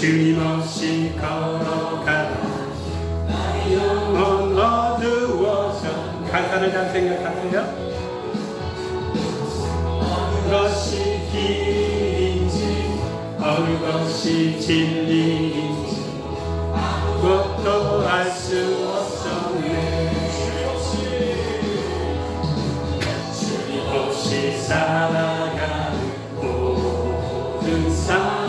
주님 없이 걸어가다 나의 영혼 어두워져. 가사를 잘 생각하세요. 어느 것이 길인지 어느 것이 진리인지 아무것도 알 수 없었네. 주님 없이 살아가는 모든 삶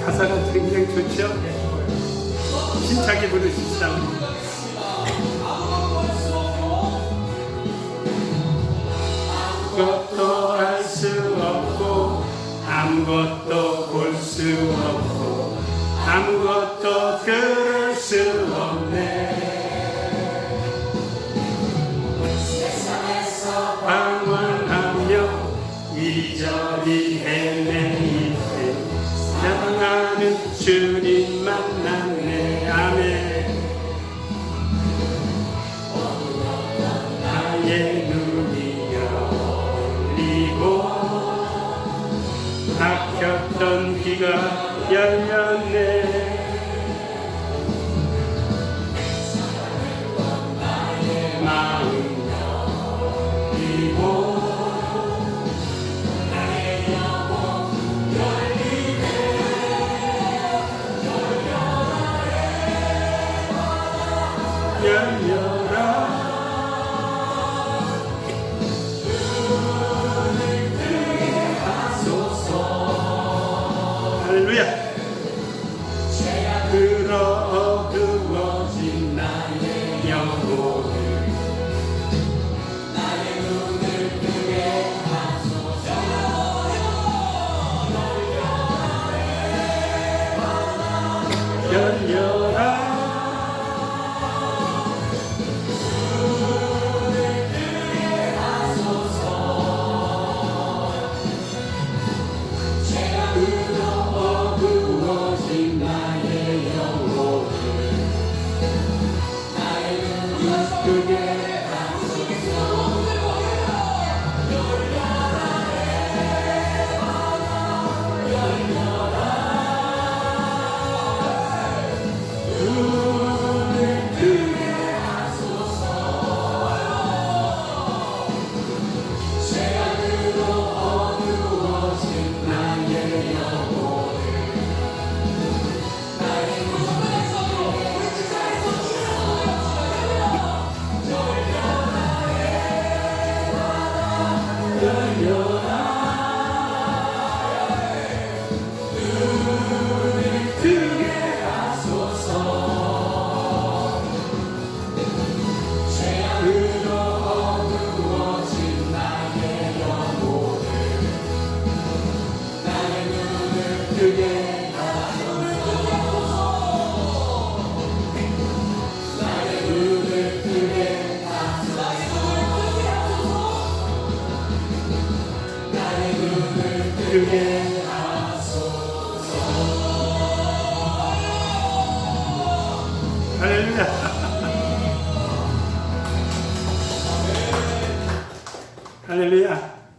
가사가 굉장히 좋죠? 힘차게 부르십시오. 아무것도 알 수 없고 아무것도 볼 수 없고 아무것도 들을 수 없네. 세상에서 방황하며 이리저리 헤매일 때 사랑하는 주님 만났네. 아멘. 나의 눈이 열리고 막혔던 귀가 열렸네. 나의 마음 열리고 열려라. 눈을 뜨게 하소서. 할렐루야. 죄악으로 어두워진 나의 영혼을 나의 눈을 뜨게 하소서. 열려라. 할렐루야. 할렐루야.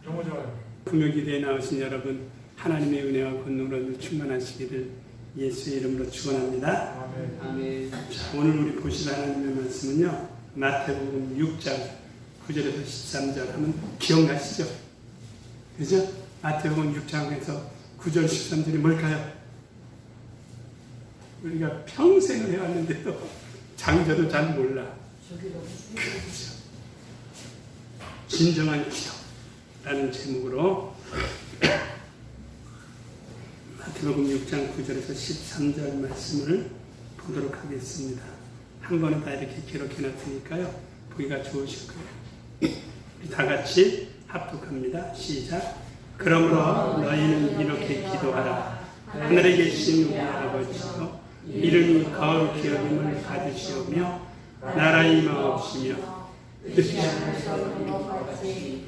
너무 좋아요. 금요기대에 나오신 여러분, 하나님의 은혜와 권능으로 충만하시기를 예수의 이름으로 축원합니다. 아멘. 아멘. 오늘 우리 보실 하나님의 말씀은요, 마태복음 6장 9절에서 13절 하면 기억나시죠? 그죠? 마태복음 6장에서 9절 13절이 뭘까요? 우리가 평생을 해왔는데도 장절을 잘 몰라. 그렇죠. 진정한 기도라는 제목으로 마태복음 6장 9절에서 13절 말씀을 보도록 하겠습니다. 한 번에 다 이렇게 기록해 놨으니까요. 보기가 좋으실 거예요. 우리 다 같이 합독합니다. 시작. 그러므로 너희는 이렇게 기도하라. 하늘에 계신 우리 아버지여, 이름이 거룩히 여김을 받으시오며 나라의 임하옵시며 뜻이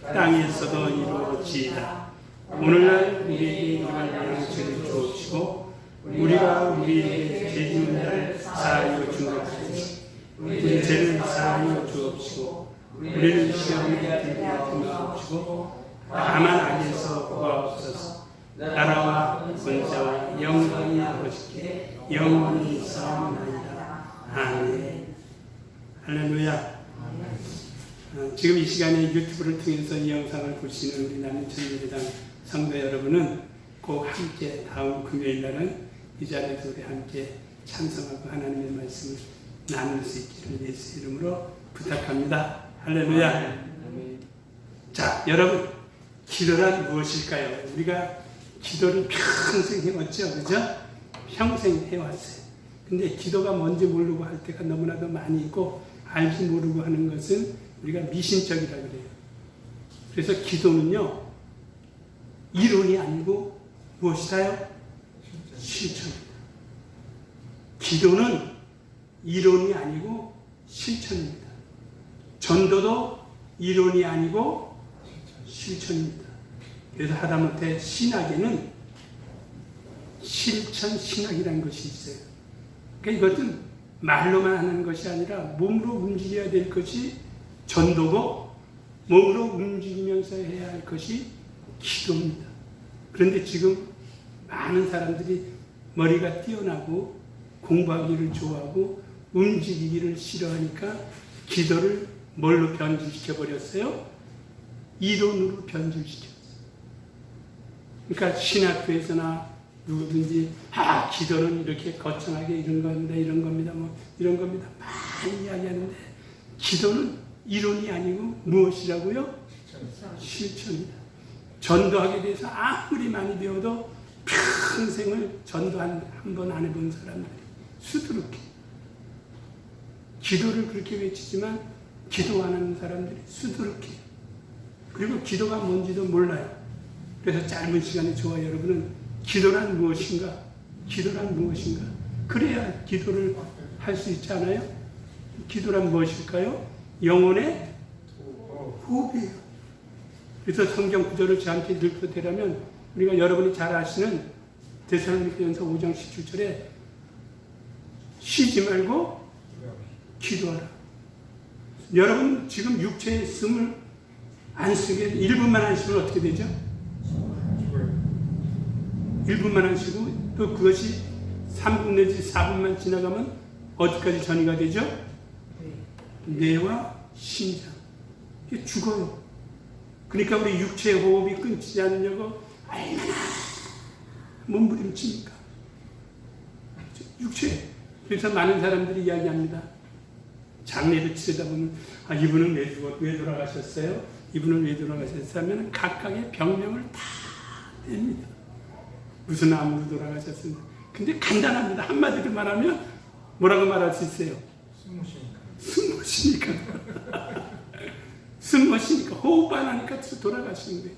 땅에서도 이루어지이다. 오늘날 우리에게 일용할 양식을 주옵시고 우리가 우리에게 죄 지은 자를 사하여 준 것 같이 우리 죄를 사하여 주옵시고 우리를 시험에 들게 하지 마옵시고 다만 악에서 구하옵소서. 나라와 권세와 영광이 아버지께 영원히 있사옵나이다. 아멘. 할렐루야. 지금 이 시간에 유튜브를 통해서 이 영상을 보시는 우리 남인천예배당 성도 여러분은 꼭 함께 다음 금요일 날은 이 자리에서 우리 함께 찬송하고 하나님의 말씀을 나눌 수 있기를 예수 이름으로 부탁합니다. 할렐루야. 자, 여러분, 기도란 무엇일까요? 우리가 기도를 평생 해왔죠, 그죠? 평생 해왔어요. 근데 기도가 뭔지 모르고 할 때가 너무나도 많이 있고, 알지 모르고 하는 것은 우리가 미신적이라 그래요. 그래서 기도는요, 이론이 아니고 무엇이다요? 실천입니다. 기도는 이론이 아니고 실천입니다. 전도도 이론이 아니고 실천입니다. 그래서 하다못해 신학에는 실천 신학이라는 것이 있어요. 그러니까 이것은 말로만 하는 것이 아니라 몸으로 움직여야 될 것이 전도고 몸으로 움직이면서 해야 할 것이 기도입니다. 그런데 지금 많은 사람들이 머리가 뛰어나고 공부하기를 좋아하고 움직이기를 싫어하니까 기도를 뭘로 변질시켜 버렸어요? 이론으로 변질시켰어요. 그러니까 신학교에서나 누구든지 기도는 이렇게 거창하게 이런 겁니다. 뭐 이런 겁니다. 많이 이야기하는데 기도는 이론이 아니고 무엇이라고요? 실천입니다. 전도하게 돼서 아무리 많이 배워도 평생을 전도 한 번 안 해본 사람들이 수두룩해. 기도를 그렇게 외치지만 기도 안 하는 사람들이 수두룩해. 그리고 기도가 뭔지도 몰라요. 그래서 짧은 시간에 저와 여러분은 기도란 무엇인가? 기도란 무엇인가? 그래야 기도를 할 수 있지 않아요? 기도란 무엇일까요? 영혼의 호흡이에요. 그래서 성경 구절을 저한테 늙어대라면 우리가 여러분이 잘 아시는 데살로니가전서 5장 17절에 쉬지 말고 기도하라. 여러분 지금 육체에 숨을 안 쓰게 1분만 안 쉬면 어떻게 되죠? 1분만 안 쉬고 또 그것이 3분 내지 4분만 지나가면 어디까지 전이가 되죠? 뇌와 심장. 이게 죽어요. 그러니까 우리 육체의 호흡이 끊기지 않으려고 얼마나 몸부림칩니까? 육체. 그래서 많은 사람들이 이야기합니다. 장례를 치르다 보면 이분은 왜 돌아가셨어요? 이분은 왜 돌아가셨어요? 하면 각각의 병명을 다 냅니다. 무슨 암으로 돌아가셨습니다. 근데 간단합니다. 한마디로 말하면 뭐라고 말할 수 있어요? 숨 쉬니까 호흡 안 하니까 돌아가시는 거예요.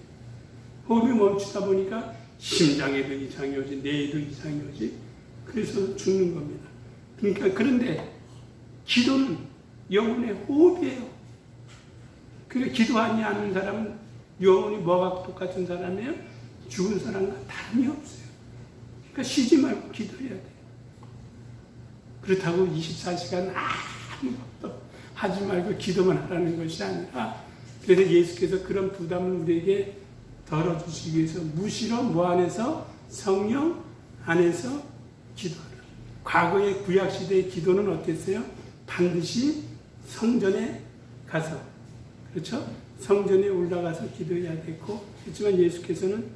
호흡이 멈추다 보니까 심장에도 이상이 오지, 뇌에도 이상이 오지. 그래서 죽는 겁니다. 그러니까 그런데 기도는 영혼의 호흡이에요. 그러니까 기도하지 않는 사람은 영혼이 뭐가 똑같은 사람이에요? 죽은 사람과 다름이 없어요. 그러니까 쉬지 말고 기도해야 돼요. 그렇다고 24시간 아무것도 하지 말고 기도만 하라는 것이 아니라, 그래서 예수께서 그런 부담을 우리에게 덜어주시기 위해서 무시로 뭐 안에서? 성령 안에서 기도하라. 과거의 구약시대의 기도는 어땠어요? 반드시 성전에 가서, 그렇죠? 성전에 올라가서 기도해야 됐고, 그렇지만 예수께서는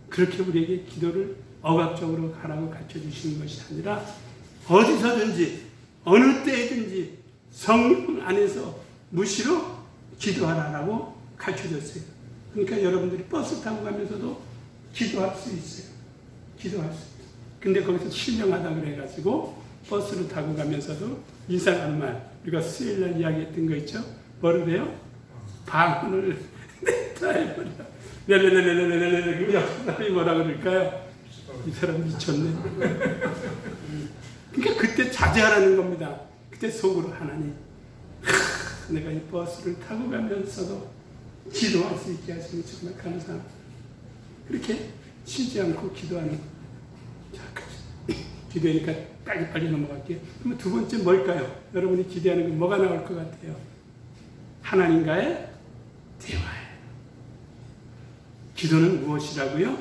그렇게 우리에게 기도를 억압적으로 가라고 가르쳐 주시는 것이 아니라 어디서든지 어느 때든지 성령 안에서 무시로 기도하라라고 가르쳐줬어요. 그러니까 여러분들이 버스 타고 가면서도 기도할 수 있어요. 기도할 수 있어요. 근데 거기서 신령하다 그래가지고 버스를 타고 가면서도 이상한 말, 우리가 수요일날 이야기했던 거 있죠? 뭐를 해요? 방언을 다 해버려. 네네네네네네네. 우리 옆 사람이 뭐라 그럴까요? 이 사람 미쳤네. 그러니까 그때 자제하라는 겁니다. 그때 속으로 하나님, 내가 이 버스를 타고 가면서도 기도할 수 있게 하시니 정말 감사합니다. 그렇게 쉬지 않고 기도하는 거. 자, 기도하니까 빨리빨리 넘어갈게요. 그럼 두 번째 뭘까요? 여러분이 기대하는 건 뭐가 나올 것 같아요? 하나님과의 대화예요. 기도는 무엇이라고요?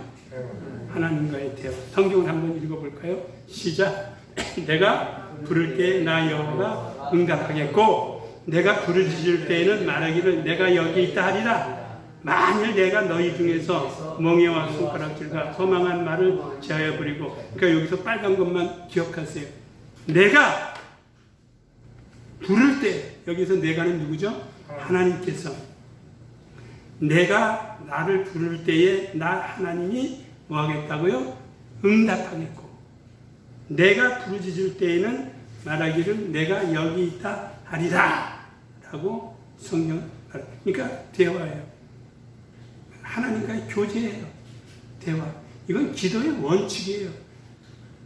하나님과의 대화. 성경을 한번 읽어볼까요? 시작. 내가 부를 때 나 여호와가 응답하겠고 내가 부르짖을 때에는 말하기를 내가 여기 있다 하리라. 만일 내가 너희 중에서 멍에와 손가락질과 허망한 말을 제하여 버리고, 그러니까 여기서 빨간 것만 기억하세요. 내가 부를 때, 여기서 내가는 누구죠? 하나님께서. 내가 나를 부를 때에 나 하나님이 뭐 하겠다고요? 응답하겠고, 내가 부르짖을 때에는 말하기를 내가 여기 있다 하리라 라고 성경 말합니다. 그러니까 대화예요. 하나님과의 교제예요. 대화. 이건 기도의 원칙이에요.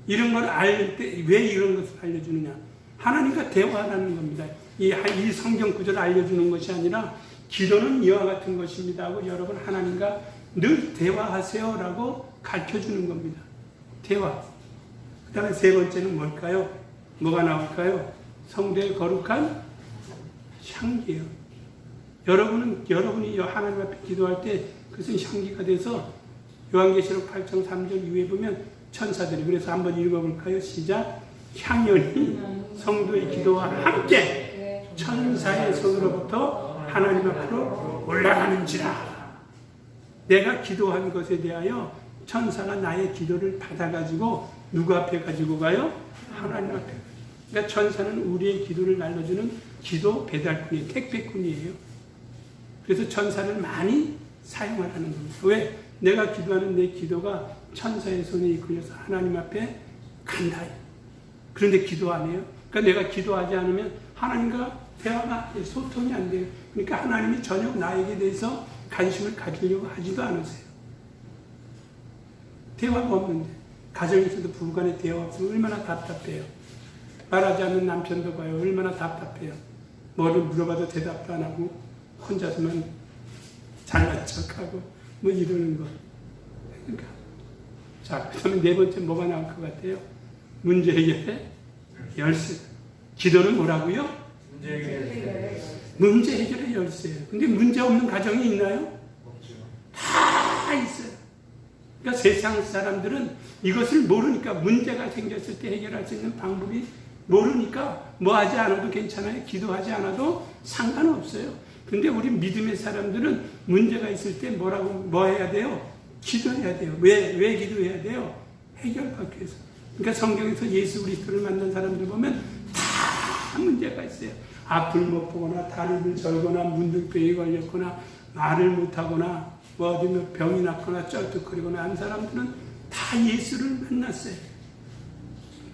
이런 걸 알 때 왜 이런 것을 알려주느냐? 하나님과 대화하는 겁니다. 이 성경 구절을 알려주는 것이 아니라 기도는 이와 같은 것입니다 하고 여러분 하나님과 늘 대화하세요라고 가르쳐주는 겁니다. 대화. 그 다음에 세 번째는 뭘까요? 뭐가 나올까요? 성도의 거룩한 향기예요. 여러분이 하나님 앞에 기도할 때 그것은 향기가 돼서 요한계시록 8장 3절 이후에 보면 천사들이, 그래서 한번 읽어볼까요? 시작. 향연이 성도의 기도와 함께 천사의 손으로부터 하나님 앞으로 올라가는지라. 내가 기도한 것에 대하여 천사가 나의 기도를 받아가지고 누구 앞에 가지고 가요? 하나님 앞에. 그러니까 천사는 우리의 기도를 날려주는 기도 배달꾼이에요. 택배꾼이에요. 그래서 천사를 많이 사용하라는 겁니다. 왜? 내가 기도하는 내 기도가 천사의 손에 이끌려서 하나님 앞에 간다. 그런데 기도 안 해요. 그러니까 내가 기도하지 않으면 하나님과 대화가, 소통이 안 돼요. 그러니까 하나님이 전혀 나에게 대해서 관심을 가지려고 하지도 않으세요. 대화가 없는데, 가정에서도 부부간의 대화 없으면 얼마나 답답해요. 말하지 않는 남편도 봐요. 얼마나 답답해요. 뭐를 물어봐도 대답도 안 하고 혼자서만 잘난 척하고 뭐 이러는 거. 그러니까 자, 그다음에 네 번째 뭐가 나올 것 같아요? 문제 해결의 열쇠. 기도는 뭐라고요? 문제 해결의 열쇠예요. 근데 문제 없는 가정이 있나요? 없죠. 다 있어요. 그러니까 세상 사람들은 이것을 모르니까, 문제가 생겼을 때 해결할 수 있는 방법이 모르니까 뭐 하지 않아도 괜찮아요. 기도하지 않아도 상관없어요. 근데 우리 믿음의 사람들은 문제가 있을 때 뭐 해야 돼요? 기도해야 돼요. 왜 기도해야 돼요? 해결받기 위해서. 그러니까 성경에서 예수 그리스도를 만난 사람들 보면 다 문제가 있어요. 앞을 못 보거나 다리를 절거나 문둥병이 걸렸거나 말을 못하거나 뭐 어디 병이 났거나 쩔뚝거리거나 한 사람들은 다 예수를 만났어요.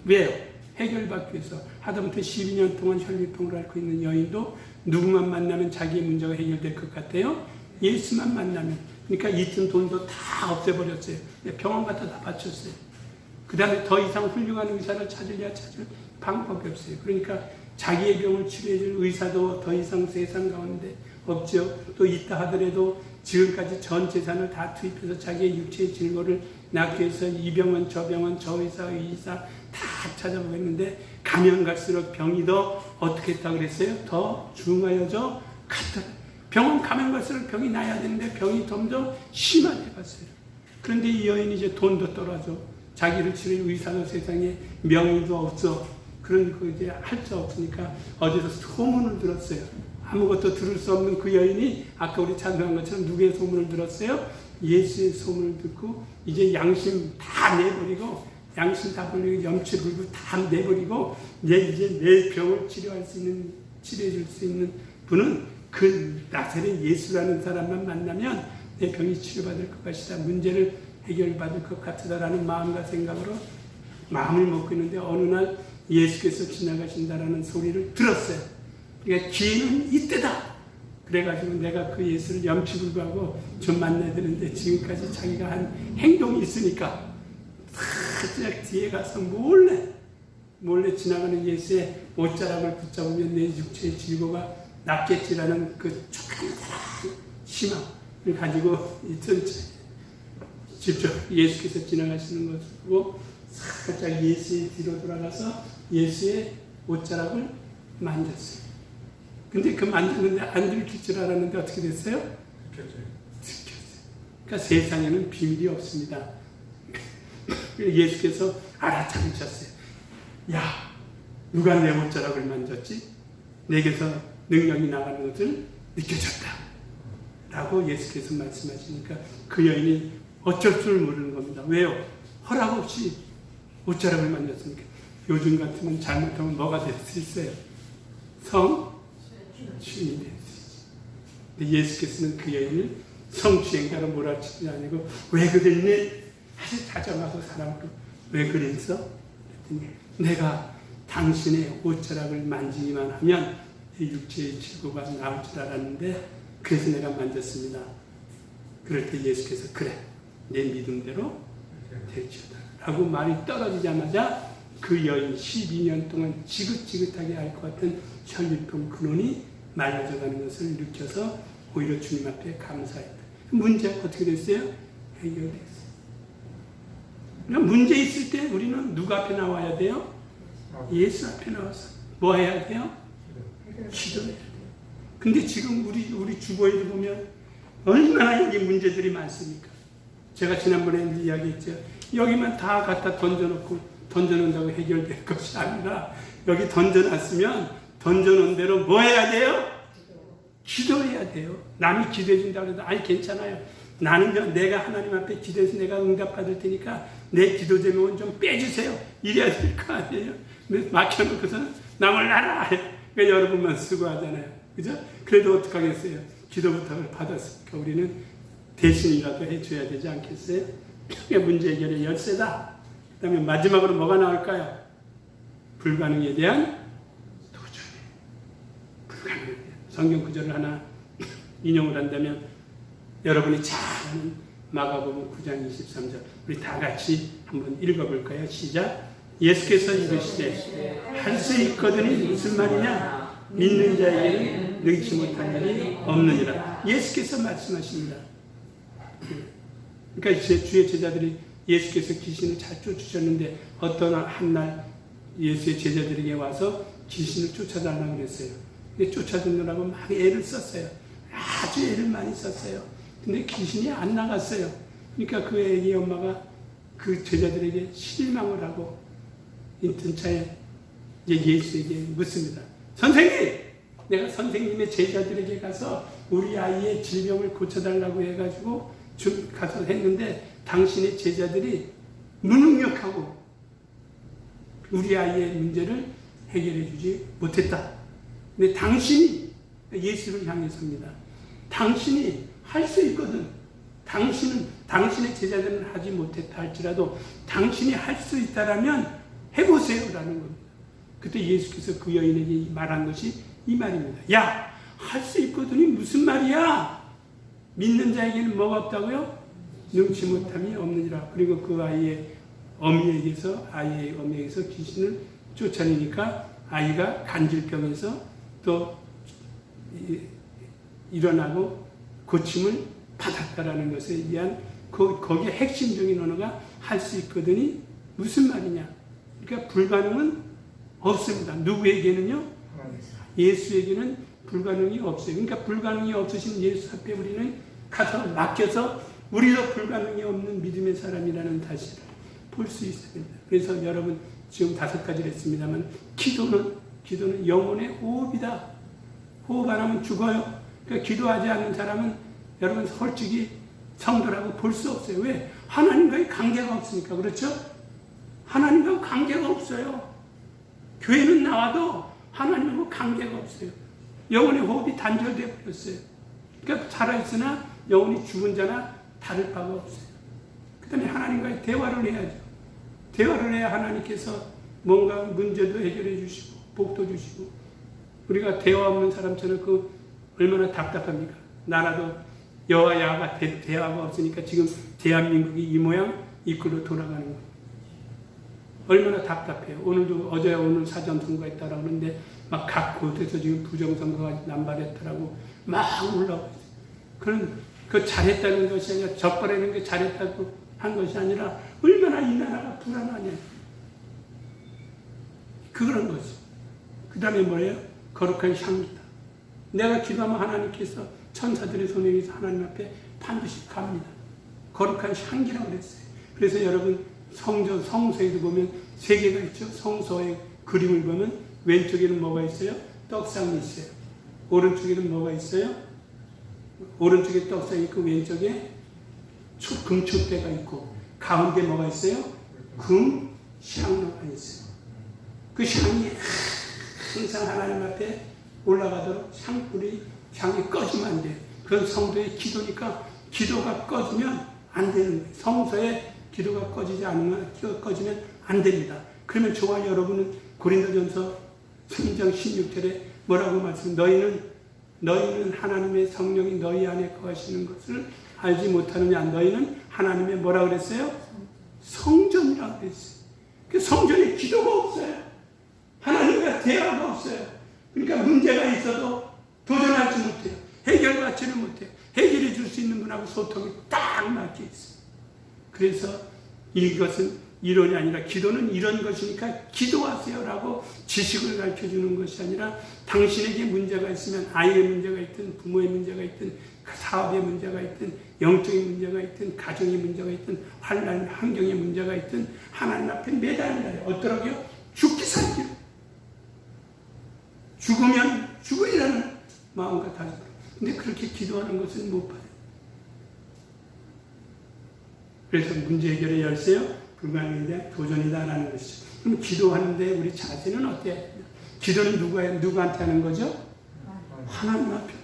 왜요? 해결받기 위해서. 하다못해 12년 동안 혈류병을 앓고 있는 여인도 누구만 만나면 자기의 문제가 해결될 것 같아요? 예수만 만나면. 그러니까 있던 돈도 다 없애버렸어요. 병원 갖다 다 바쳤어요. 그 다음에 더 이상 훌륭한 의사를 찾을 방법이 없어요. 그러니까 자기의 병을 치료해줄 의사도 더 이상 세상 가운데 없죠. 또 있다 하더라도 지금까지 전 재산을 다 투입해서 자기의 육체의 질고를 낫기 위해서 이 병원 저 병원 저 의사 이 의사 다 찾아보겠는데 가면 갈수록 병이 더 어떻게 했다고 그랬어요? 더 중하여져 갔다. 병원 가면 갈수록 병이 나야 되는데 병이 점점 심하게 갔어요. 그런데 이 여인이 이제 돈도 떨어져. 자기를 치료할 의사도 세상에 명의도 없어. 그러니까 이제 할 수 없으니까 어디서 소문을 들었어요. 아무것도 들을 수 없는 그 여인이 아까 우리 찬송한 것처럼 누구의 소문을 들었어요? 예수의 소문을 듣고 이제 양심 다 내버리고 양심 다 버리고 염치 불고 다 내버리고 이제 내 병을 치료해 줄 수 있는 분은 그 나사렛 예수라는 사람만 만나면 내 병이 치료받을 것 같이다. 문제를 해결받을 것 같다라는 마음과 생각으로 마음을 먹고 있는데 어느 날 예수께서 지나가신다라는 소리를 들었어요. 그러니까 기회는 이때다. 그래가지고 내가 그 예수를 염치불구하고 좀 만나야 되는데 지금까지 자기가 한 행동이 있으니까 살짝 뒤에 가서 몰래 지나가는 예수의 옷자락을 붙잡으면 내 육체의 질고가 낫겠지라는 그 희망을 가지고 직접 예수께서 지나가시는 것을 보고 살짝 예수의 뒤로 돌아가서 예수의 옷자락을 만졌어요. 근데 그 만졌는데 안 들킬 줄 알았는데 어떻게 됐어요? 들켰어요. 그러니까 세상에는 비밀이 없습니다. 예수께서 알아차리셨어요. 야, 누가 내 옷자락을 만졌지? 내게서 능력이 나가는 것을 느껴졌다. 라고 예수께서 말씀하시니까 그 여인이 어쩔 줄 모르는 겁니다. 왜요? 허락 없이 옷자락을 만졌으니까. 요즘 같으면 잘못하면 뭐가 될 수 있어요? 성추행이 될 수 있어요. 근데 예수께서는 그 여인을 성추행자로 몰아치지 아니고 왜 그랬니? 아주 다정하고 사랑으로 왜 그랬어? 그랬더니 내가 당신의 옷자락을 만지기만 하면 내 육체의 질고가 나올 줄 알았는데 그래서 내가 만졌습니다. 그럴 때 예수께서 그래 내 믿음대로 될지어다 라고 말이 떨어지자마자 그 여인 12년 동안 지긋지긋하게 알 것 같은 혈류병 근원이 말라져가는 것을 느껴서 오히려 주님 앞에 감사했다. 문제가 어떻게 됐어요? 해결됐어요. 그러니까 문제 있을 때 우리는 누가 앞에 나와야 돼요? 예수 앞에 나와서 뭐 해야 돼요? 기도해야 돼요. 근데 지금 우리 주보에도 보면 얼마나 여기 문제들이 많습니까? 제가 지난번에 이야기했죠. 여기만 다 갖다 던져놓는다고 해결될 것이 아니라 여기 던져놨으면 던져놓은 대로 뭐 해야 돼요? 기도해야 돼요. 남이 기도해 준다고 해도 아니 괜찮아요. 나는 내가 하나님 앞에 기도해서 내가 응답받을 테니까 내 기도 제목은 좀 빼주세요. 이래야 될 거 아니에요. 막혀놓고서는 남을 나라. 그러니까 여러분만 수고하잖아요. 그죠? 그래도 어떡하겠어요. 기도 부탁을 받았으니까 우리는 대신이라도 해줘야 되지 않겠어요? 그게 문제 해결의 열쇠다. 그 다음에 마지막으로 뭐가 나올까요? 불가능에 대한 도전. 불가능에 대한. 성경 구절을 하나 인용을 한다면 여러분이 잘 아는 마가복음 9장 23절 우리 다 같이 한번 읽어볼까요? 시작. 예수께서 이르시되 할 수 있거든이 무슨 말이냐? 믿는 자에게는 능치 못한 일이 없느니라. 예수께서 말씀하십니다. 그러니까 주의 제자들이 예수께서 귀신을 잘 쫓으셨는데 어떤 한날 예수의 제자들에게 와서 귀신을 쫓아달라고 그랬어요. 근데 쫓아주느라고 막 애를 썼어요. 아주 애를 많이 썼어요. 근데 귀신이 안 나갔어요. 그러니까 그 애기 엄마가 그 제자들에게 실망을 하고 인턴 차에 예수에게 묻습니다. 선생님! 내가 선생님의 제자들에게 가서 우리 아이의 질병을 고쳐달라고 해가지고 가서 했는데 당신의 제자들이 무능력하고 우리 아이의 문제를 해결해 주지 못했다. 근데 당신이 예수를 향해서입니다. 당신이 할 수 있거든. 당신의 제자들은 하지 못했다 할지라도 당신이 할 수 있다라면 해보세요 라는 겁니다. 그때 예수께서 그 여인에게 말한 것이 이 말입니다. 야, 할 수 있거든이 무슨 말이야? 믿는 자에게는 뭐가 없다고요? 능치 못함이 없느니라. 그리고 그 아이의 어미에게서 귀신을 쫓아내니까 아이가 간질병에서 또 일어나고 고침을 받았다라는 것에 의한 거기에 핵심적인 언어가 할 수 있거든이 무슨 말이냐? 그러니까 불가능은 없습니다. 누구에게는요? 예수에게는 불가능이 없어요. 그러니까 불가능이 없으신 예수 앞에 우리는 가서 맡겨서 우리도 불가능이 없는 믿음의 사람이라는 사실을 볼 수 있습니다. 그래서 여러분 지금 5가지를 했습니다만 기도는 영혼의 호흡이다. 호흡 안 하면 죽어요. 그러니까 기도하지 않는 사람은 여러분 솔직히 성도라고 볼 수 없어요. 왜? 하나님과의 관계가 없으니까. 그렇죠? 하나님과 관계가 없어요. 교회는 나와도 하나님하고 관계가 없어요. 영혼의 호흡이 단절되어 버렸어요. 그러니까 살아있으나 영혼이 죽은 자나 다를 바가 없어요. 그 다음에 하나님과의 대화를 해야죠. 대화를 해야 하나님께서 뭔가 문제도 해결해 주시고 복도 주시고. 우리가 대화 없는 사람처럼 얼마나 답답합니까? 나라도 여와 야가 대화가 없으니까 지금 대한민국이 이 모양 이 꼴로 돌아가는 거예요. 얼마나 답답해요. 오늘 사전선거가 있다라고 하는데 막 각 곳에서 지금 부정선거가 남발했다라고 막 올라오고 있어요. 그 잘했다는 것이 아니라 적발하는 게 잘했다고 한 것이 아니라 얼마나 이 나라가 불안하냐. 그런 거죠. 그 다음에 뭐예요? 거룩한 향기다. 내가 기도하면 하나님께서 천사들의 손에 의해서 하나님 앞에 반드시 갑니다. 거룩한 향기라고 그랬어요. 그래서 여러분 성서에도 보면 세 개가 있죠. 성서의 그림을 보면 왼쪽에는 뭐가 있어요? 떡상이 있어요. 오른쪽에는 뭐가 있어요? 오른쪽에 떡상이 있고 왼쪽에 금축대가 있고 가운데 뭐가 있어요? 금 향로가 있어요. 그 향이 항상 하나님 앞에 올라가도록 향이 꺼지면 안 돼요. 그건 성도의 기도니까 기도가 꺼지면 안 되는 거예요. 성서에 기도가 꺼지면 안 됩니다. 그러면 저와 여러분은 고린도전서 3장 16절에 뭐라고 말씀해요? 너희는 하나님의 성령이 너희 안에 거하시는 것을 알지 못하느냐. 너희는 하나님의 뭐라고 그랬어요? 성전이라고 그랬어요. 그 성전에 기도가 없어요. 하나님과 대화가 없어요. 그러니까 문제가 있어도 도전하지 못해요. 해결받지는 못해요. 해결해 줄 수 있는 분하고 소통이 딱 맞게 있어요. 그래서 이것은 이론이 아니라 기도는 이런 것이니까 기도하세요라고 지식을 가르쳐주는 것이 아니라 당신에게 문제가 있으면 아이의 문제가 있든 부모의 문제가 있든 사업의 문제가 있든 영적인 문제가 있든 가정의 문제가 있든 환난 환경의 문제가 있든 하나님 앞에 매달려요. 어떠라고요? 죽기 살기로. 죽으면 죽으리라는 마음과 다짐으로. 근데 그렇게 기도하는 것은 못 봐요. 그래서 문제 해결의 열쇠요? 불가능에 대한 도전이다라는 것이죠. 그럼 기도하는데 우리 자세는 어때야 되냐? 기도는 누구한테 하는 거죠? 하나님 앞에.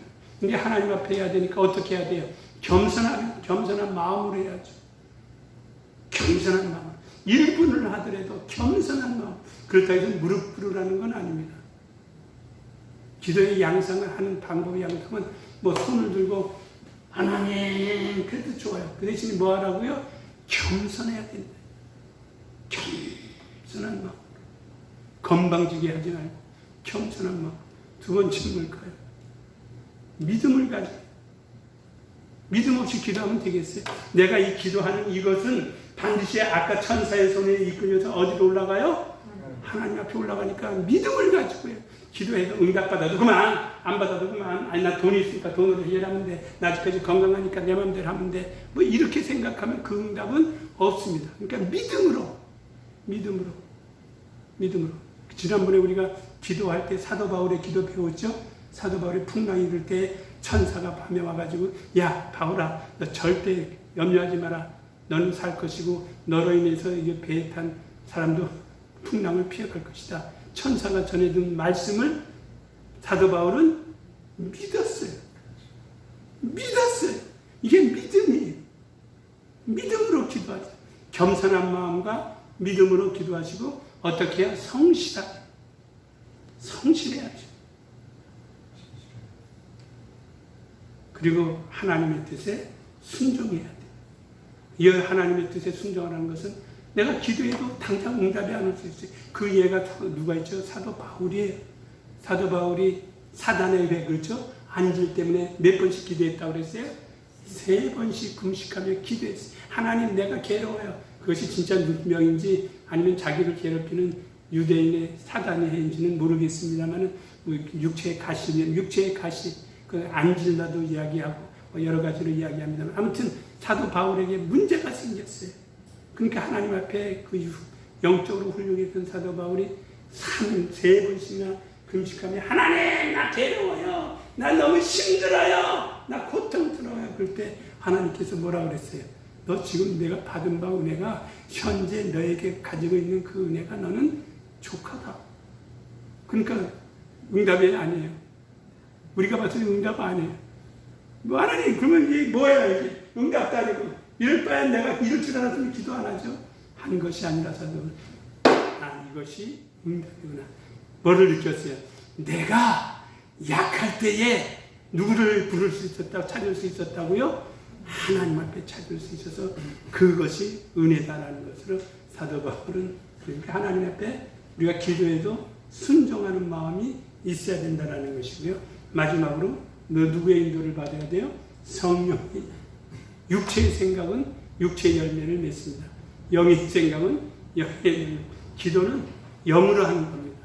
근데 하나님 앞에 해야 되니까 어떻게 해야 돼요? 겸손한 마음으로 해야죠. 겸손한 마음. 1분을 하더라도 겸손한 마음. 그렇다고 해서 무릎 꿇으라는 건 아닙니다. 기도의 양상을 하는 방법의 양상은 뭐 손을 들고 하나님 그래도 좋아요. 그 대신에 뭐 하라고요? 겸손해야 된다. 겸손한 마음. 건방지게 하지 말고 겸손한 마음. 두 번째는 뭘까요? 믿음을 가지고. 믿음 없이 기도하면 되겠어요? 내가 이 기도하는 이것은 반드시 아까 천사의 손에 이끌려서 어디로 올라가요? 하나님 앞에 올라가니까 믿음을 가지고요. 기도해서 응답받아도 그만, 안 받아도 그만. 아니 나 돈이 있으니까 돈으로 해결하면 돼. 나 아직까지 건강하니까 내 마음대로 하면 돼. 뭐 이렇게 생각하면 그 응답은 없습니다. 그러니까 믿음으로. 지난번에 우리가 기도할 때 사도 바울의 기도 배웠죠? 사도 바울이 풍랑이 들 때 천사가 밤에 와가지고 야 바울아 너 절대 염려하지 마라. 너는 살 것이고 너로 인해서 이게 배에 탄 사람도 풍랑을 피해갈 것이다. 천사가 전해준 말씀을 사도 바울은 믿었어요. 이게 믿음이에요. 믿음으로 기도하죠. 겸손한 마음과 믿음으로 기도하시고 어떻게 해야 성실해야죠. 그리고 하나님의 뜻에 순종해야 돼요. 이 하나님의 뜻에 순종하는 것은 내가 기도해도 당장 응답이 안 올 수 있어요. 그 예가 누가 있죠? 사도 바울이에요. 사도 바울이 사단의 회, 그렇죠? 안질 때문에 몇 번씩 기도했다고 그랬어요? 3번씩 금식하며 기도했어요. 하나님 내가 괴로워요. 그것이 진짜 누명인지 아니면 자기를 괴롭히는 유대인의 사단의 해인지는 모르겠습니다만 육체의 가시면 육체의 가시 그 안질라도 이야기하고 여러 가지로 이야기합니다. 아무튼 사도 바울에게 문제가 생겼어요. 그러니까 하나님 앞에 그 영적으로 훌륭했던 사도 바울이 3번씩이나 금식하며 하나님 나 괴로워요. 나 너무 힘들어요. 나 고통스러워요. 그럴 때 하나님께서 뭐라 그랬어요? 너 지금 내가 받은 바 은혜가 현재 너에게 가지고 있는 그 은혜가 너는 족하다. 그러니까 응답이 아니에요. 우리가 봤더니 응답 안 해요. 뭐 하나님 그러면 이게 뭐야 이게 응답도 아니고 이럴 바엔 내가 이럴 줄 알았으면 기도 안 하죠. 한 것이 아니라서 이것이 응답이구나. 뭐를 느꼈어요? 내가 약할 때에 누구를 부를 수 있었다고 찾을 수 있었다고요? 하나님 앞에 찾을 수 있어서 그것이 은혜다라는 것으로 사도 바울은 그러니까 하나님 앞에 우리가 기도해도 순종하는 마음이 있어야 된다는 것이고요. 마지막으로 너 누구의 인도를 받아야 돼요? 성령이. 육체의 생각은 육체의 열매를 맺습니다. 영의 생각은 영의 열매. 기도는 영으로 하는 겁니다.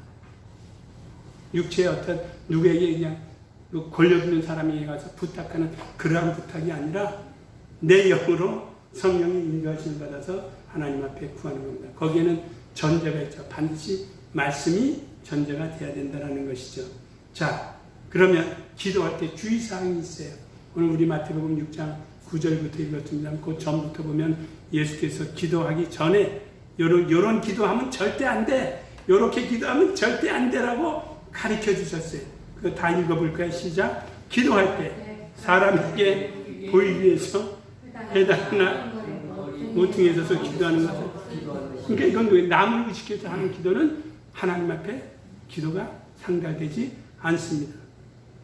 육체의 어떤 누구에게 그냥 권려주는 사람에게 가서 부탁하는 그러한 부탁이 아니라 내 영으로 성령의 인도하심을 받아서 하나님 앞에 구하는 겁니다. 거기에는 전제가 있죠. 반드시 말씀이 전제가 돼야 된다는 것이죠. 자, 그러면 기도할 때 주의사항이 있어요. 오늘 우리 마태복음 6장 9절부터 읽었습니다. 그 전부터 보면 예수께서 기도하기 전에 요런 기도하면 절대 안 돼. 요렇게 기도하면 절대 안 되라고 가르쳐 주셨어요. 그거 다 읽어볼까요? 시작. 기도할 때 사람에게 보이기 위해서 해당하나 모퉁이에 서서 기도하는 것은 그러니까 이건 남을 의식해서 하는 기도는 하나님 앞에 기도가 상달되지 않습니다.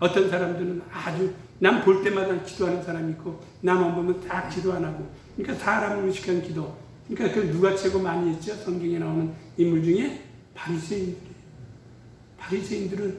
어떤 사람들은 아주 남 볼 때마다 기도하는 사람이 있고 남만 보면 다 기도 안 하고 그러니까 사람을 의식한 기도 그러니까 그 누가 최고 많이 했죠? 성경에 나오는 인물 중에 바리새인들이에요. 바리새인들은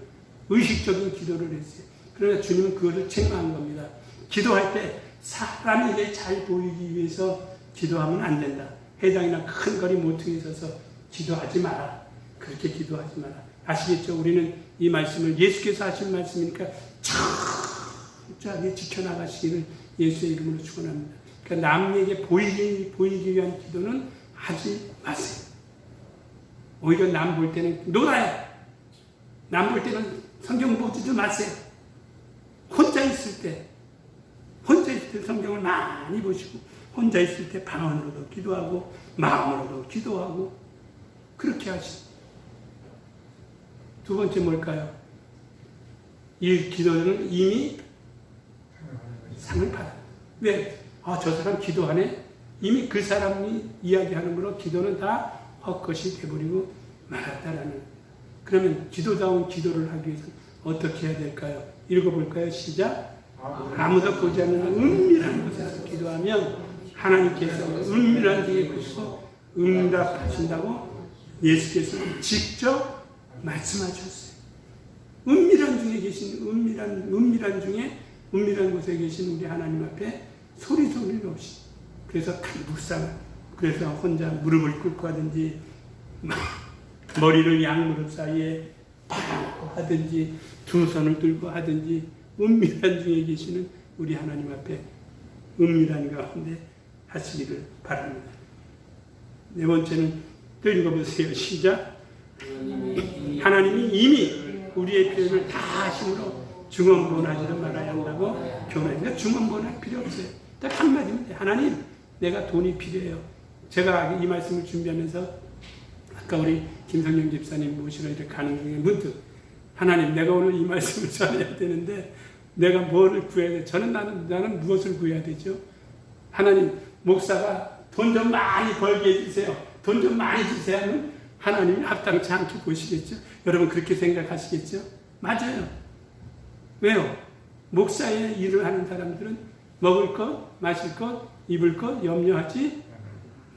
의식적인 기도를 했어요. 그러나 주님은 그것을 책망한 겁니다. 기도할 때 사람에게 잘 보이기 위해서 기도하면 안 된다. 회당이나 큰 거리 모퉁이에 서서 기도하지 마라. 그렇게 기도하지 마라. 아시겠죠? 우리는 이 말씀을 예수께서 하신 말씀이니까 철저하게 지켜나가시기를 예수의 이름으로 축원합니다. 그러니까 남에게 보이기 위한 기도는 하지 마세요. 오히려 남 볼 때는 놀아요. 남 볼 때는 성경 보지도 마세요. 혼자 있을 때 성경을 많이 보시고 혼자 있을 때 방언으로도 기도하고 마음으로도 기도하고 그렇게 하시고 두 번째 뭘까요? 이 기도는 이미 상을 받아요. 왜? 저 사람 기도하네? 이미 그 사람이 이야기하는 거로 기도는 다 헛것이 돼버리고 말았다라는. 그러면 기도다운 기도를 하기 위해서 어떻게 해야 될까요? 읽어볼까요? 시작. 아무도 보지 않는 은밀한 곳에서 기도하면 하나님께서 은밀한 데에 보시고 응답하신다고 예수께서 직접 말씀하셨어요. 은밀한 중에 계신 은밀한 곳에 계신 우리 하나님 앞에 소리 없이 그래서 묵상 그래서 혼자 무릎을 꿇고 하든지 머리를 양무릎 사이에 하든지 두 손을 들고 하든지 은밀한 중에 계시는 우리 하나님 앞에 은밀한 가운데 하시기를 바랍니다. 네 번째는 또 읽어보세요. 시작. 하나님이 이미 우리의 필요를 다 하심으로 중언부언하지는 말아야 한다고 교훈하니까 중언부언할 필요 없어요. 딱 한마디면 돼요. 하나님 내가 돈이 필요해요. 제가 이 말씀을 준비하면서 아까 우리 김성령 집사님 모시러 이렇게 가는 중에 문득 하나님 내가 오늘 이 말씀을 전해야 되는데 내가 뭐를 구해야 돼? 나는 무엇을 구해야 되죠? 하나님 목사가 돈 좀 많이 벌게 해주세요. 돈 좀 많이 주세요 하면 하나님이 합당치 않게 보시겠죠? 여러분 그렇게 생각하시겠죠? 맞아요. 왜요? 목사의 일을 하는 사람들은 먹을 것, 마실 것, 입을 것 염려하지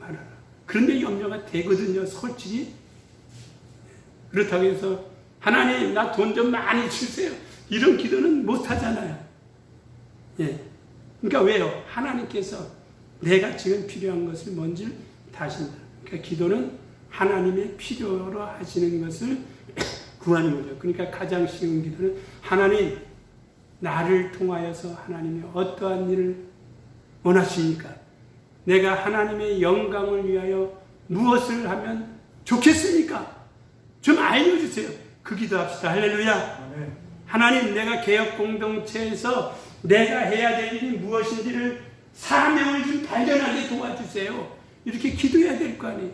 말아라. 그런데 염려가 되거든요. 솔직히. 그렇다고 해서 하나님 나 돈 좀 많이 주세요. 이런 기도는 못 하잖아요. 예. 그러니까 왜요? 하나님께서 내가 지금 필요한 것을 뭔지 다 아신다. 그러니까 기도는 하나님의 필요로 하시는 것을 구하는 거죠. 그러니까 가장 쉬운 기도는 하나님 나를 통하여서 하나님이 어떠한 일을 원하십니까? 내가 하나님의 영광을 위하여 무엇을 하면 좋겠습니까? 좀 알려주세요. 그 기도합시다. 할렐루야. 네. 하나님 내가 개혁 공동체에서 내가 해야 될 일이 무엇인지를 사명을 좀 발견하게 도와주세요. 이렇게 기도해야 될 거 아니에요.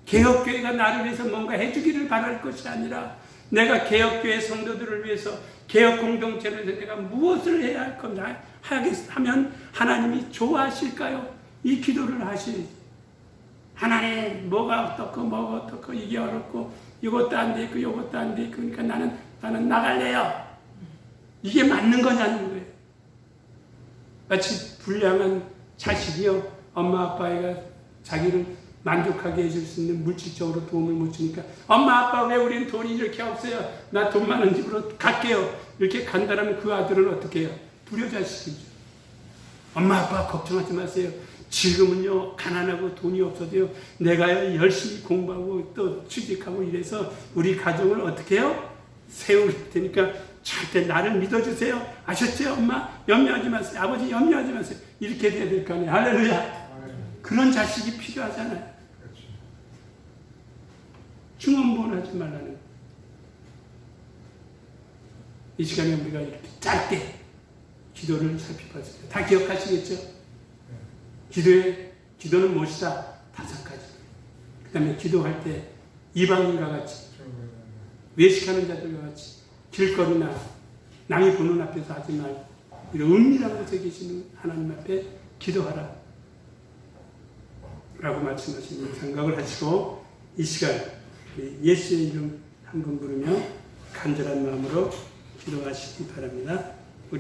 개혁교회가 나를 위해서 뭔가 해주기를 바랄 것이 아니라 내가 개혁교회 성도들을 위해서 개혁 공동체를 위해서 내가 무엇을 해야 할 건가 하면 하나님이 좋아하실까요? 이 기도를 하시지. 하나님 뭐가 어떻고 이게 어렵고 이것도 안 돼 있고 이것도 안 돼 있고 그러니까 나는 나갈래요. 이게 맞는 거냐는 거예요. 마치 불량한 자식이요. 엄마 아빠가 자기를 만족하게 해줄 수 있는 물질적으로 도움을 못 주니까 엄마 아빠 왜 우리는 돈이 이렇게 없어요? 나 돈 많은 집으로 갈게요. 이렇게 간다면 그 아들은 어떻게 해요? 불효자식이죠. 엄마 아빠 걱정하지 마세요. 지금은요 가난하고 돈이 없어도요 내가 열심히 공부하고 또 취직하고 이래서 우리 가정을 어떻게 해요? 세울 테니까 절대 나를 믿어주세요. 아셨죠? 엄마 염려하지 마세요. 아버지 염려하지 마세요. 이렇게 돼야 될 거 아니에요. 할렐루야. 그런 자식이 필요하잖아요. 중언부언하지 말라는. 이 시간에 우리가 이렇게 짧게 기도를 살펴봤습니다. 다 기억하시겠죠? 기도는 무엇이다? 5가지. 그 다음에 기도할 때 이방인과 같이, 외식하는 자들과 같이, 길거리나 남이 보는 앞에서 하지 말고, 이런 은밀한 곳에 계시는 하나님 앞에 기도하라. 라고 말씀하시는 생각을 하시고, 이 시간 예수의 이름 한 번 부르며 간절한 마음으로 기도하시기 바랍니다.